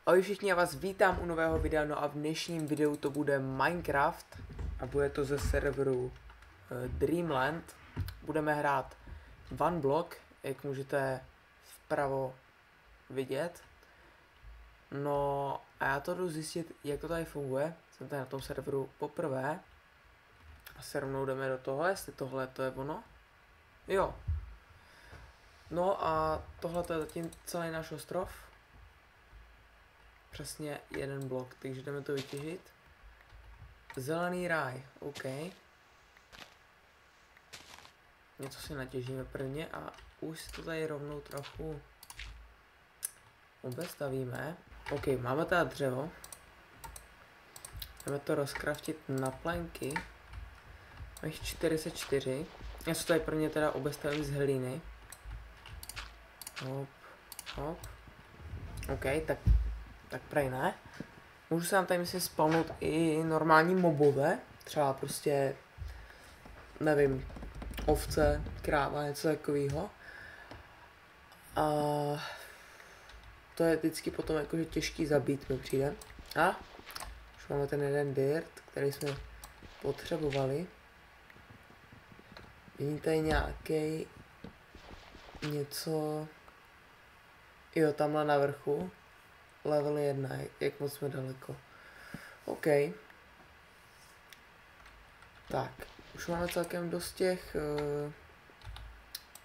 Ahoj všichni, já vás vítám u nového videa, no a v dnešním videu to bude Minecraft a bude to ze serveru Dreamland. Budeme hrát One Block, jak můžete vpravo vidět. No a já to jdu zjistit, jak to tady funguje. Jsem tady na tom serveru poprvé. A se rovnou jdeme do toho, jestli tohle to je ono. Jo. No a tohle to je zatím celý náš ostrov. Přesně jeden blok, takže jdeme to vytěžit. Zelený ráj, OK. Něco si natěžíme prvně a už si to tady rovnou trochu obestavíme. OK, máme tady dřevo. Jdeme to rozkraftit na plenky. Mám jich 44. Já se tady prvně teda obestavím z hlíny. Hop, hop. OK, tak prej ne. Můžu se nám tady myslím spawnout i normální mobové. Třeba prostě, nevím, ovce, kráva, něco takového. A to je vždycky potom jakože těžký zabít mi přijde. A už máme ten jeden dirt, který jsme potřebovali. Vidím tady nějaký něco. Jo, tamhle na vrchu. Level 1, jak moc jsme daleko. OK. Tak, už máme celkem dost těch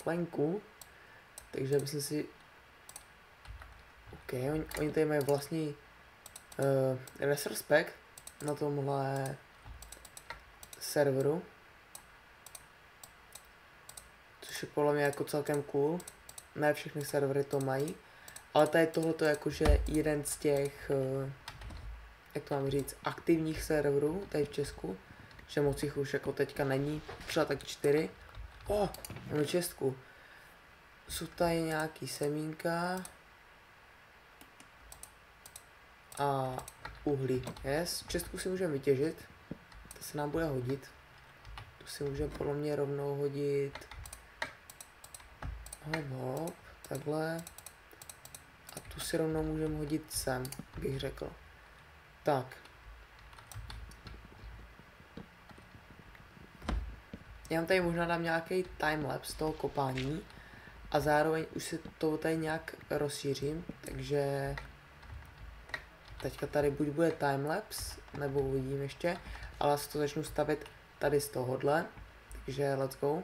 plenků. Takže myslím si... OK, oni tady mají vlastní resource pack na tomhle serveru. Což je podle mě jako celkem cool. Ne všechny servery to mají. Ale tady tohleto je jakože jeden z těch, jak to mám říct, aktivních serverů tady v Česku. Že moc jich už jako teďka není, třeba tak 4. Máme Česku. Jsou tady nějaký semínka. A uhlí. Yes, Česku si můžeme vytěžit. To se nám bude hodit. Tu si můžeme podle mě rovnou hodit. Hop, hop, takhle. A tu si rovnou můžeme hodit sem, bych řekl. Tak. Já tady možná dám nějaký timelapse toho kopání. A zároveň už si to tady nějak rozšířím. Takže teďka tady buď bude timelapse, nebo uvidím ještě. Ale já si to začnu stavit tady z tohohle. Takže let's go.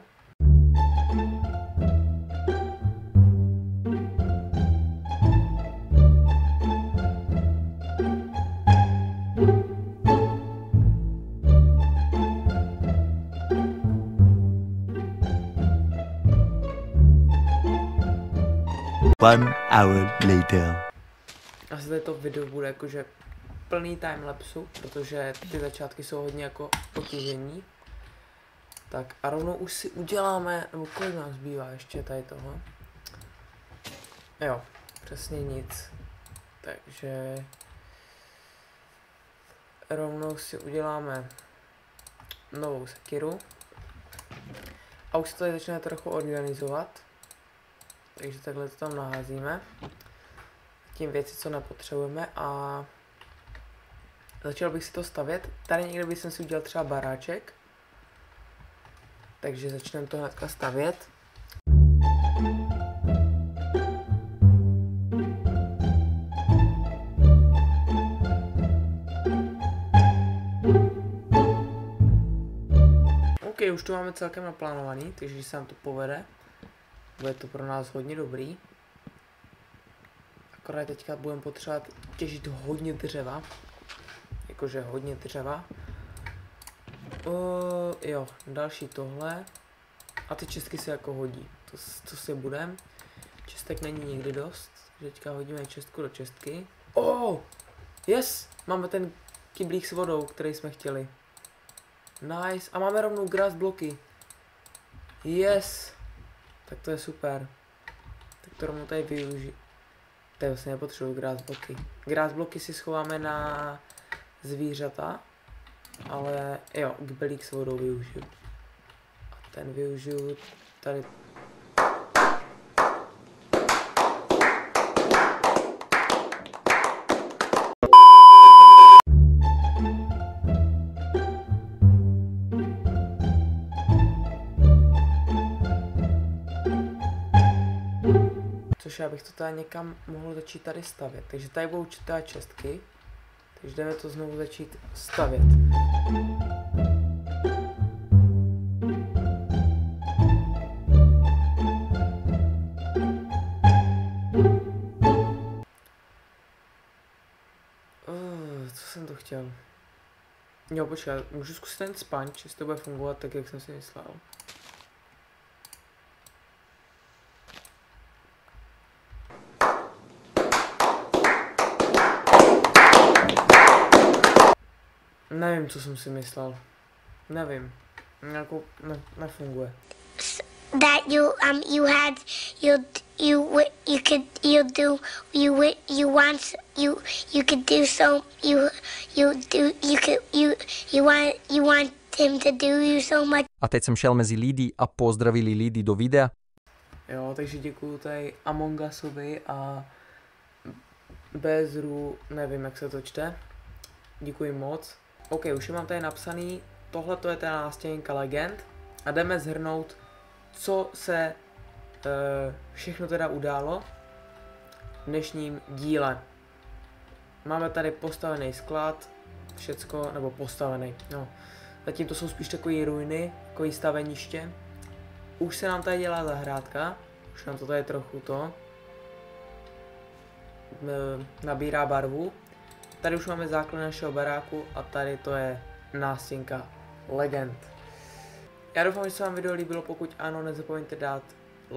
One hour later. Asi tady to video bude jakože plný timelapsu, protože ty začátky jsou hodně jako potížení. Tak a rovnou už si uděláme, nebo kolik nám zbývá ještě tady toho. Jo, přesně nic. Takže rovnou si uděláme novou sekiru. A už se tady začne trochu organizovat. Takže takhle to tam naházíme. Tím věci, co nepotřebujeme a začal bych si to stavět. Tady někde bych si udělal třeba baráček. Takže začneme to hnedka stavět. OK, už to máme celkem naplánovaný, takže když se nám to povede, bude to pro nás hodně dobrý. Akorát teďka budeme potřebovat těžit hodně dřeva. Jakože hodně dřeva. Jo, další tohle. A ty čestky se jako hodí. To si budem. Čestek není nikdy dost. Takže teďka hodíme čestku do čestky. Yes! Máme ten kyblík s vodou, který jsme chtěli. Nice. A máme rovnou grass bloky. Yes! Tak to je super. Tak to rovnou tady využiju. Tady vlastně nepotřebuji grass bloky. Grass bloky si schováme na zvířata. Ale jo, kbelík s vodou využiju. A ten využiju tady. Což já bych to tady někam mohl začít tady stavět. Takže tady budou určité čestky. Takže jdeme to znovu začít stavět. Co jsem to chtěl? Jo, počkej, můžu zkusit ten sponge, jestli to bude fungovat tak, jak jsem si myslel. Nevím, co jsem si myslel. Nevím. Jako nefunguje. That you had you could do so you want him to do you so much. A teď jsem šel mezi lidi a pozdravili lidi do videa. Jo, takže děkuju tady Among Usovi a Bezru, nevím, jak se to čte. Děkuji moc. OK, už je mám tady napsaný. Tohle to je ta nástěnka legend. A jdeme shrnout, co se všechno teda událo v dnešním díle. Máme tady postavený sklad, všecko, nebo postavený, no. Zatím to jsou spíš takové ruiny, takové staveniště. Už se nám tady dělá zahrádka, už nám to tady trochu nabírá barvu. Tady už máme základ našeho baráku a tady to je nástěnka legend. Já doufám, že se vám video líbilo, pokud ano, nezapomeňte dát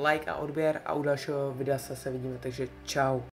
like a odběr a u dalšího videa se vidíme, takže čau.